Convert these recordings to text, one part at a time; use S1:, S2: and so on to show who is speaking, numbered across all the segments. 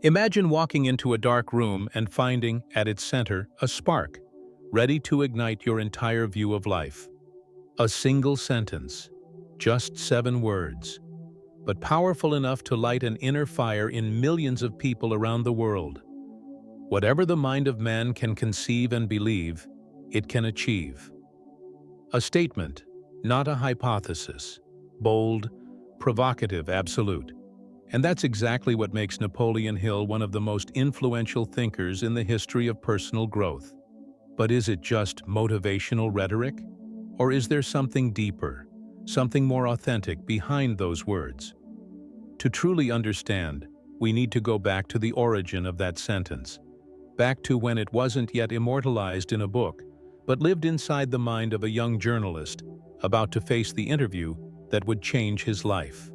S1: Imagine walking into a dark room and finding, at its center, a spark, ready to ignite your entire view of life. A single sentence, just 7 words, but powerful enough to light an inner fire in millions of people around the world. Whatever the mind of man can conceive and believe, it can achieve. A statement, not a hypothesis. Bold, provocative, absolute. And that's exactly what makes Napoleon Hill one of the most influential thinkers in the history of personal growth. But is it just motivational rhetoric? Or is there something deeper, something more authentic behind those words? To truly understand, we need to go back to the origin of that sentence, back to when it wasn't yet immortalized in a book, but lived inside the mind of a young journalist about to face the interview that would change his life.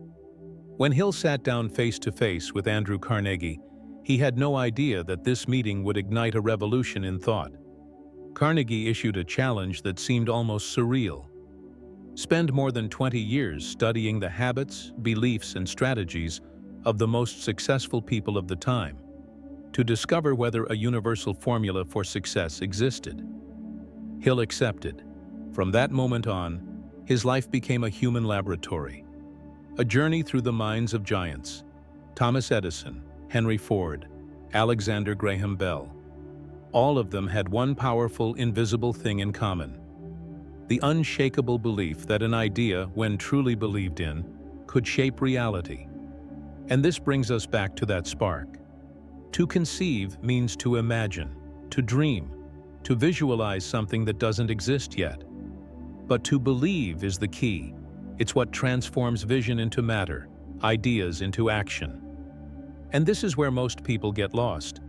S1: When Hill sat down face to face with Andrew Carnegie, he had no idea that this meeting would ignite a revolution in thought. Carnegie issued a challenge that seemed almost surreal. Spend more than 20 years studying the habits, beliefs, and strategies of the most successful people of the time, to discover whether a universal formula for success existed. Hill accepted. From that moment on, his life became a human laboratory, a journey through the minds of giants: Thomas Edison, Henry Ford, Alexander Graham Bell. All of them had one powerful, invisible thing in common: the unshakable belief that an idea, when truly believed in, could shape reality. And this brings us back to that spark. To conceive means to imagine, to dream, to visualize something that doesn't exist yet. But to believe is the key. It's what transforms vision into matter, ideas into action. And this is where most people get lost,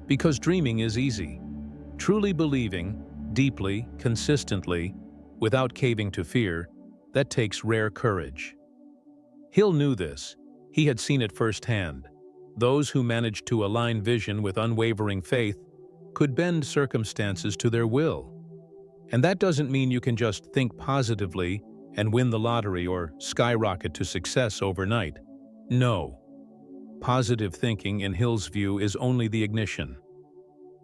S1: because dreaming is easy. Truly believing, deeply, consistently, without caving to fear, that takes rare courage. Hill knew this. He had seen it firsthand. Those who managed to align vision with unwavering faith could bend circumstances to their will. And that doesn't mean you can just think positively and win the lottery or skyrocket to success overnight. No. Positive thinking, in Hill's view, is only the ignition.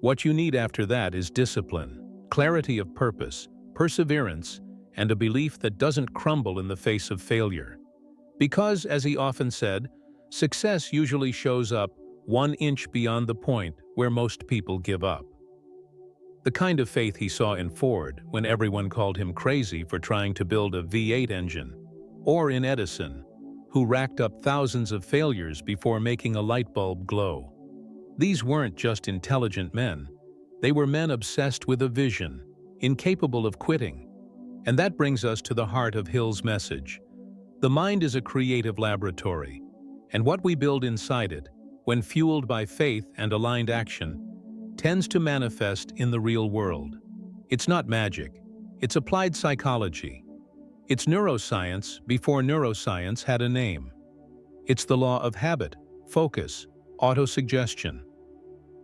S1: What you need after that is discipline, clarity of purpose, perseverance, and a belief that doesn't crumble in the face of failure. Because, as he often said, success usually shows up 1 inch beyond the point where most people give up. The kind of faith he saw in Ford when everyone called him crazy for trying to build a V8 engine, or in Edison, who racked up thousands of failures before making a light bulb glow. These weren't just intelligent men. They were men obsessed with a vision, incapable of quitting. And that brings us to the heart of Hill's message. The mind is a creative laboratory, and what we build inside it, when fueled by faith and aligned action, tends to manifest in the real world. It's not magic. It's applied psychology. It's neuroscience before neuroscience had a name. It's the law of habit, focus, autosuggestion.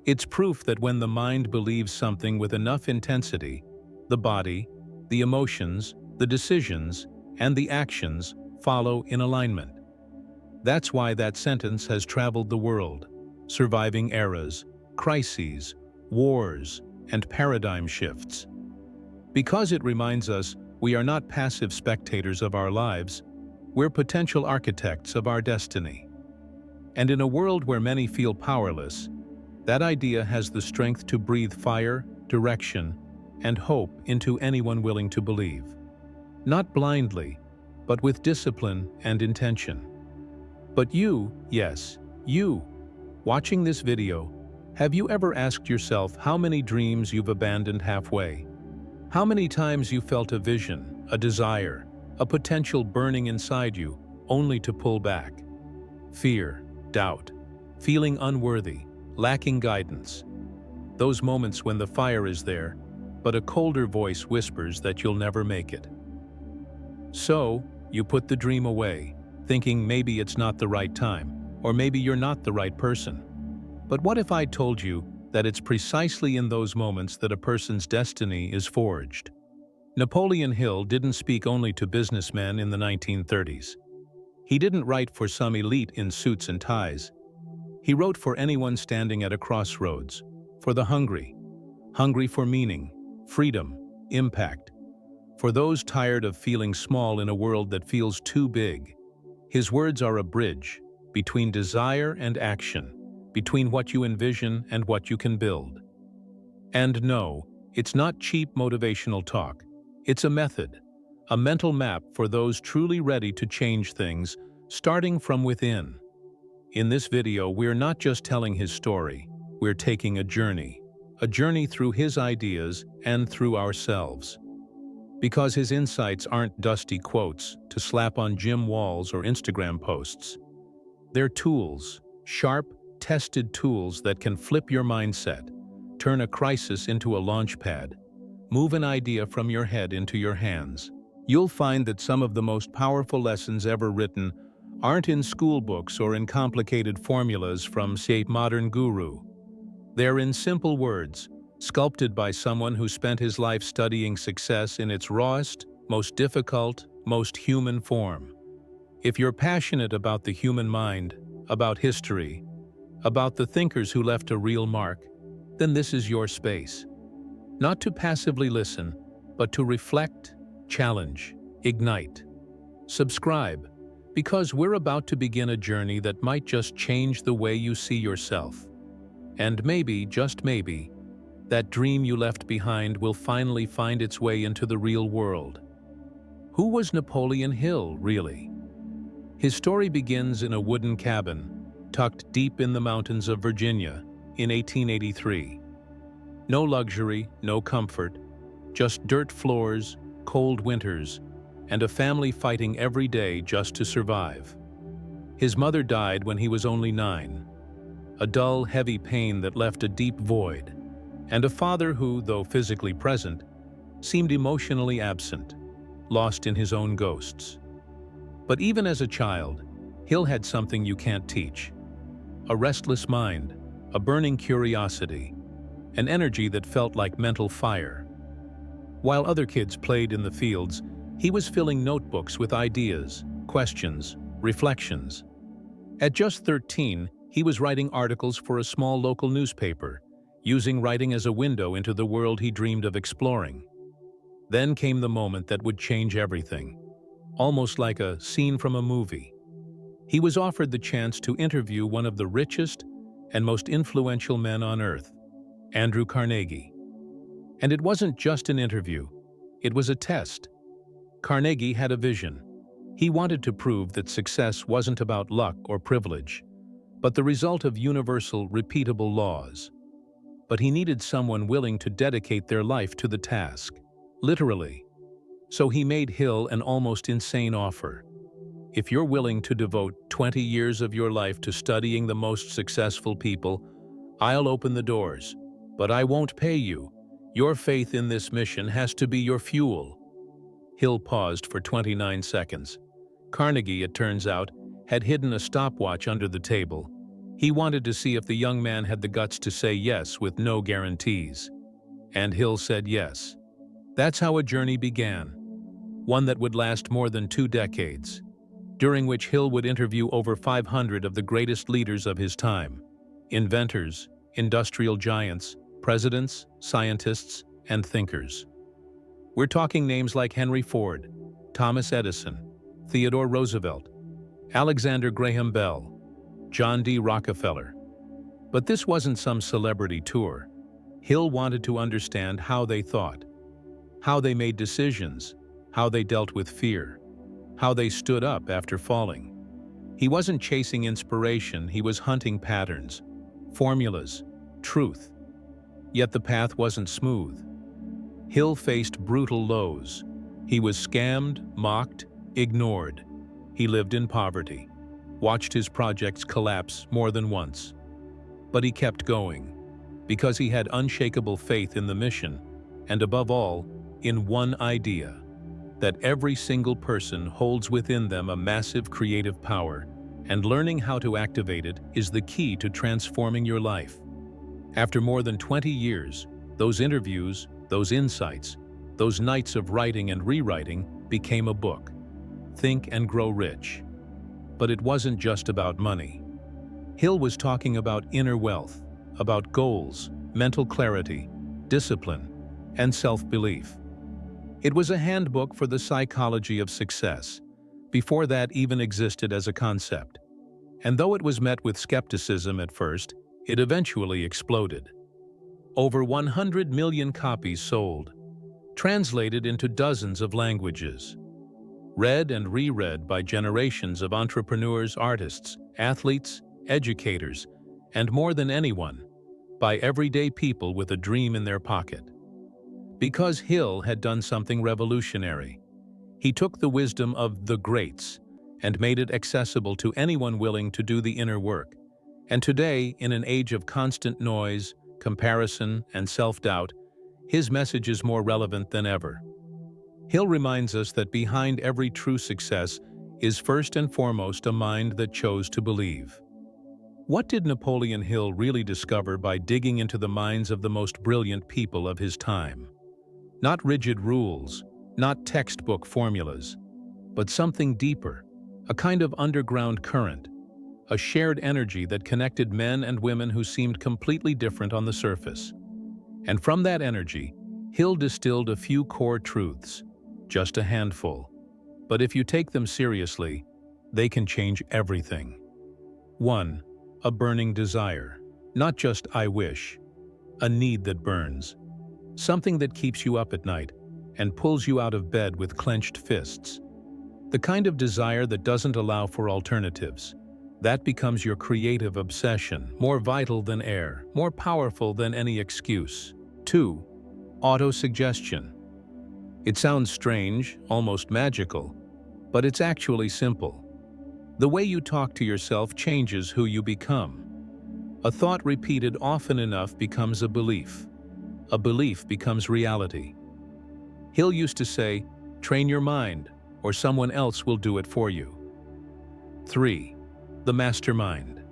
S1: It's proof that when the mind believes something with enough intensity, the body, the emotions, the decisions, and the actions follow in alignment. That's why that sentence has traveled the world, surviving eras, crises, wars, and paradigm shifts. Because it reminds us we are not passive spectators of our lives, we're potential architects of our destiny. And in a world where many feel powerless, that idea has the strength to breathe fire, direction, and hope into anyone willing to believe. Not blindly, but with discipline and intention. But you, yes, you, watching this video, have you ever asked yourself how many dreams you've abandoned halfway? How many times you felt a vision, a desire, a potential burning inside you, only to pull back? Fear, doubt, feeling unworthy, lacking guidance. Those moments when the fire is there, but a colder voice whispers that you'll never make it. So, you put the dream away, thinking maybe it's not the right time, or maybe you're not the right person. But what if I told you that it's precisely in those moments that a person's destiny is forged? Napoleon Hill didn't speak only to businessmen in the 1930s. He didn't write for some elite in suits and ties. He wrote for anyone standing at a crossroads, for the hungry, hungry for meaning, freedom, impact, for those tired of feeling small in a world that feels too big. His words are a bridge between desire and action, between what you envision and what you can build. And no, it's not cheap motivational talk. It's a method, a mental map for those truly ready to change things, starting from within. In this video, we're not just telling his story, we're taking a journey through his ideas and through ourselves. Because his insights aren't dusty quotes to slap on gym walls or Instagram posts. They're tools, sharp, tested tools that can flip your mindset, turn a crisis into a launch pad, move an idea from your head into your hands. You'll find that some of the most powerful lessons ever written aren't in school books or in complicated formulas from, say, modern guru. They're in simple words, sculpted by someone who spent his life studying success in its rawest, most difficult, most human form. If you're passionate about the human mind, about history, about the thinkers who left a real mark, then this is your space. Not to passively listen, but to reflect, challenge, ignite. Subscribe, because we're about to begin a journey that might just change the way you see yourself. And maybe, just maybe, that dream you left behind will finally find its way into the real world. Who was Napoleon Hill, really? His story begins in a wooden cabin, tucked deep in the mountains of Virginia, in 1883. No luxury, no comfort, just dirt floors, cold winters, and a family fighting every day just to survive. His mother died when he was only 9, a dull, heavy pain that left a deep void, and a father who, though physically present, seemed emotionally absent, lost in his own ghosts. But even as a child, Hill had something you can't teach: a restless mind, a burning curiosity, an energy that felt like mental fire. While other kids played in the fields, he was filling notebooks with ideas, questions, reflections. At just 13, he was writing articles for a small local newspaper, using writing as a window into the world he dreamed of exploring. Then came the moment that would change everything, almost like a scene from a movie. He was offered the chance to interview one of the richest and most influential men on earth, Andrew Carnegie. And it wasn't just an interview, it was a test. Carnegie had a vision. He wanted to prove that success wasn't about luck or privilege, but the result of universal, repeatable laws. But he needed someone willing to dedicate their life to the task, literally. So he made Hill an almost insane offer. If you're willing to devote 20 years of your life to studying the most successful people, I'll open the doors, but I won't pay you. Your faith in this mission has to be your fuel. Hill paused for 29 seconds. Carnegie, it turns out, had hidden a stopwatch under the table. He wanted to see if the young man had the guts to say yes with no guarantees. And Hill said yes. That's how a journey began, one that would last more than 2 decades, during which Hill would interview over 500 of the greatest leaders of his time: inventors, industrial giants, presidents, scientists, and thinkers. We're talking names like Henry Ford, Thomas Edison, Theodore Roosevelt, Alexander Graham Bell, John D. Rockefeller. But this wasn't some celebrity tour. Hill wanted to understand how they thought, how they made decisions, how they dealt with fear, how they stood up after falling. He wasn't chasing inspiration, he was hunting patterns, formulas, truth. Yet the path wasn't smooth. Hill faced brutal lows. He was scammed, mocked, ignored. He lived in poverty, watched his projects collapse more than once. But he kept going, because he had unshakable faith in the mission, and above all, in one idea: that every single person holds within them a massive creative power, and learning how to activate it is the key to transforming your life. After more than 20 years, those interviews, those insights, those nights of writing and rewriting became a book, Think and Grow Rich. But it wasn't just about money. Hill was talking about inner wealth, about goals, mental clarity, discipline, and self-belief. It was a handbook for the psychology of success, before that even existed as a concept. And though it was met with skepticism at first, it eventually exploded. Over 100 million copies sold, translated into dozens of languages, read and reread by generations of entrepreneurs, artists, athletes, educators, and more than anyone, by everyday people with a dream in their pocket. Because Hill had done something revolutionary, he took the wisdom of the greats and made it accessible to anyone willing to do the inner work. And today, in an age of constant noise, comparison, and self-doubt, his message is more relevant than ever. Hill reminds us that behind every true success is first and foremost a mind that chose to believe. What did Napoleon Hill really discover by digging into the minds of the most brilliant people of his time? Not rigid rules, not textbook formulas, but something deeper, a kind of underground current, a shared energy that connected men and women who seemed completely different on the surface. And from that energy, Hill distilled a few core truths, just a handful. But if you take them seriously, they can change everything. 1. A burning desire. Not just I wish. A need that burns. Something that keeps you up at night and pulls you out of bed with clenched fists. The kind of desire that doesn't allow for alternatives. That becomes your creative obsession, more vital than air, more powerful than any excuse. 2. Autosuggestion. It sounds strange, almost magical, but it's actually simple. The way you talk to yourself changes who you become. A thought repeated often enough becomes a belief. A belief becomes reality. Hill used to say, train your mind, or someone else will do it for you. 3. The mastermind.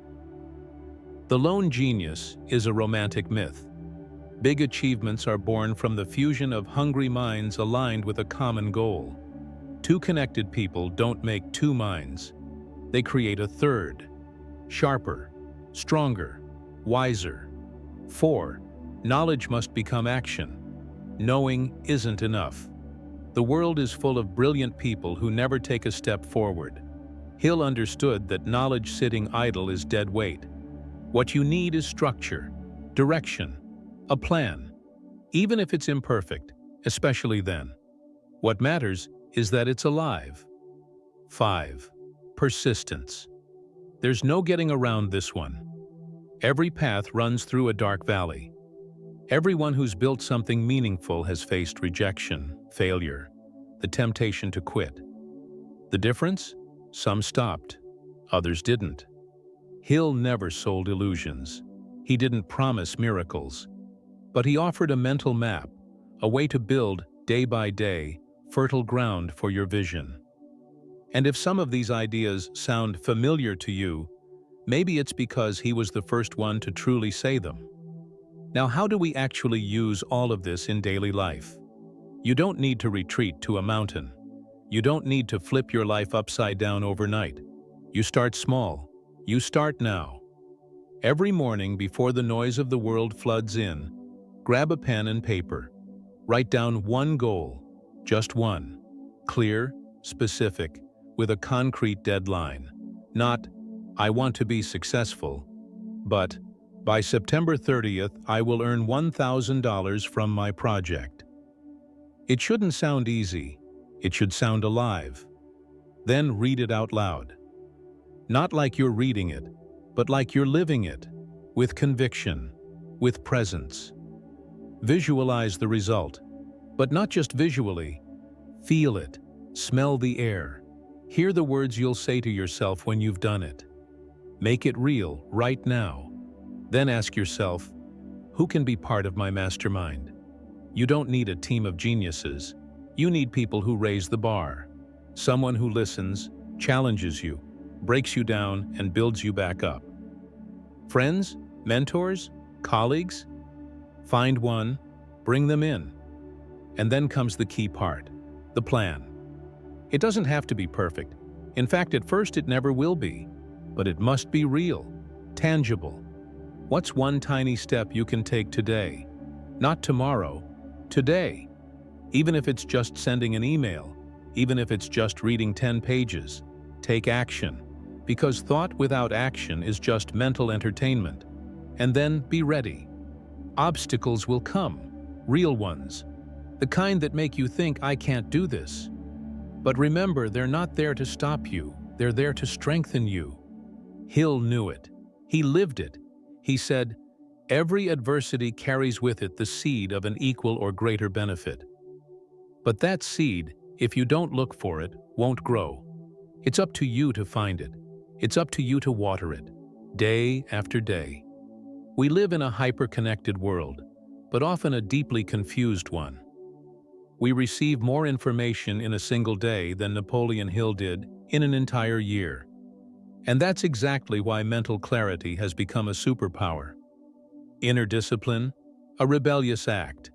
S1: The lone genius is a romantic myth. Big achievements are born from the fusion of hungry minds aligned with a common goal. Two connected people don't make two minds. They create a third, sharper, stronger, wiser. 4. Knowledge must become action. Knowing isn't enough. The world is full of brilliant people who never take a step forward. Hill understood that knowledge sitting idle is dead weight. What you need is structure, direction, a plan, even if it's imperfect, especially then. What matters is that it's alive. 5. Persistence. There's no getting around this one. Every path runs through a dark valley. Everyone who's built something meaningful has faced rejection, failure, the temptation to quit. The difference? Some stopped, others didn't. Hill never sold illusions. He didn't promise miracles. But he offered a mental map, a way to build, day by day, fertile ground for your vision. And if some of these ideas sound familiar to you, maybe it's because he was the first one to truly say them. Now, how do we actually use all of this in daily life? You don't need to retreat to a mountain. You don't need to flip your life upside down overnight. You start small. You start now. Every morning before the noise of the world floods in, grab a pen and paper. Write down one goal, just one. Clear, specific, with a concrete deadline. Not, I want to be successful, but, by September 30th, I will earn $1,000 from my project. It shouldn't sound easy. It should sound alive. Then read it out loud. Not like you're reading it, but like you're living it, with conviction, with presence. Visualize the result, but not just visually. Feel it, smell the air, hear the words you'll say to yourself when you've done it. Make it real right now. Then ask yourself, who can be part of my mastermind? You don't need a team of geniuses. You need people who raise the bar. Someone who listens, challenges you, breaks you down, and builds you back up. Friends, mentors, colleagues? Find one, bring them in. And then comes the key part, the plan. It doesn't have to be perfect. In fact, at first it never will be. But it must be real, Tangible. What's one tiny step you can take today? Not tomorrow, today. Even if it's just sending an email, even if it's just reading 10 pages, take action. Because thought without action is just mental entertainment. And then be ready. Obstacles will come, real ones. The kind that make you think, I can't do this. But remember, they're not there to stop you. They're there to strengthen you. Hill knew it. He lived it. He said, every adversity carries with it the seed of an equal or greater benefit. But that seed, if you don't look for it, won't grow. It's up to you to find it. It's up to you to water it, day after day. We live in a hyper-connected world, but often a deeply confused one. We receive more information in a single day than Napoleon Hill did in an entire year. And that's exactly why mental clarity has become a superpower. Inner discipline, a rebellious act.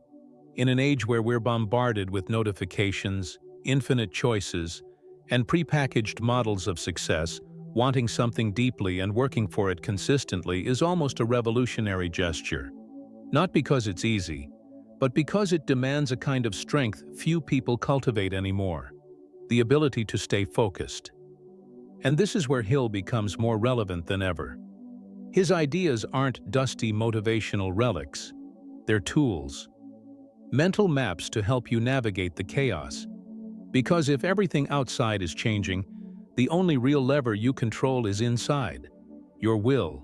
S1: In an age where we're bombarded with notifications, infinite choices, and prepackaged models of success, wanting something deeply and working for it consistently is almost a revolutionary gesture. Not because it's easy, but because it demands a kind of strength few people cultivate anymore: the ability to stay focused. And this is where Hill becomes more relevant than ever. His ideas aren't dusty motivational relics. They're tools. Mental maps to help you navigate the chaos. Because if everything outside is changing, the only real lever you control is inside. Your will,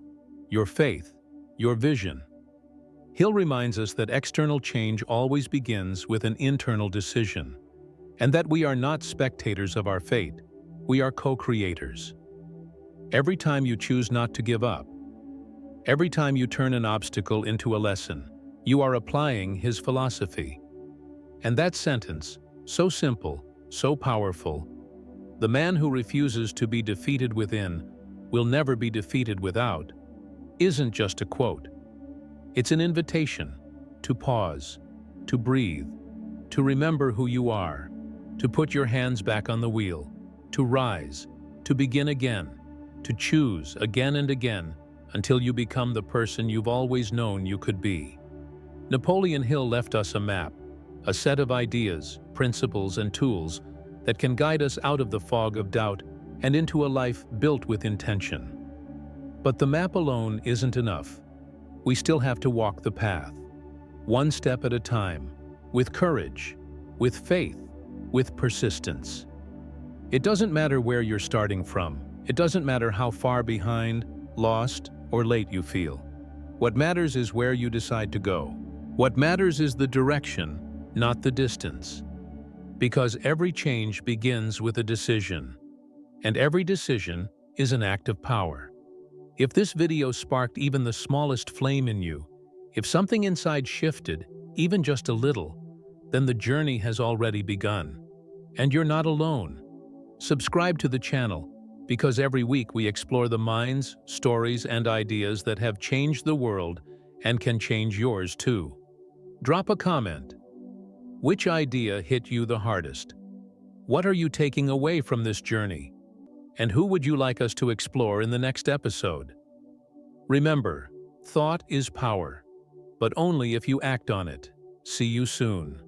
S1: your faith, your vision. Hill reminds us that external change always begins with an internal decision, and that we are not spectators of our fate, we are co-creators. Every time you choose not to give up, every time you turn an obstacle into a lesson, you are applying his philosophy. And that sentence, so simple, so powerful, the man who refuses to be defeated within will never be defeated without, isn't just a quote. It's an invitation to pause, to breathe, to remember who you are, to put your hands back on the wheel, to rise, to begin again, to choose again and again until you become the person you've always known you could be. Napoleon Hill left us a map, a set of ideas, principles, and tools that can guide us out of the fog of doubt and into a life built with intention. But the map alone isn't enough. We still have to walk the path, one step at a time, with courage, with faith, with persistence. It doesn't matter where you're starting from. It doesn't matter how far behind, lost, or late you feel. What matters is where you decide to go. What matters is the direction, not the distance. Because every change begins with a decision, and every decision is an act of power. If this video sparked even the smallest flame in you, if something inside shifted, even just a little, then the journey has already begun. And you're not alone. Subscribe to the channel, because every week we explore the minds, stories, and ideas that have changed the world and can change yours too. Drop a comment. Which idea hit you the hardest? What are you taking away from this journey? And who would you like us to explore in the next episode? Remember, thought is power, but only if you act on it. See you soon.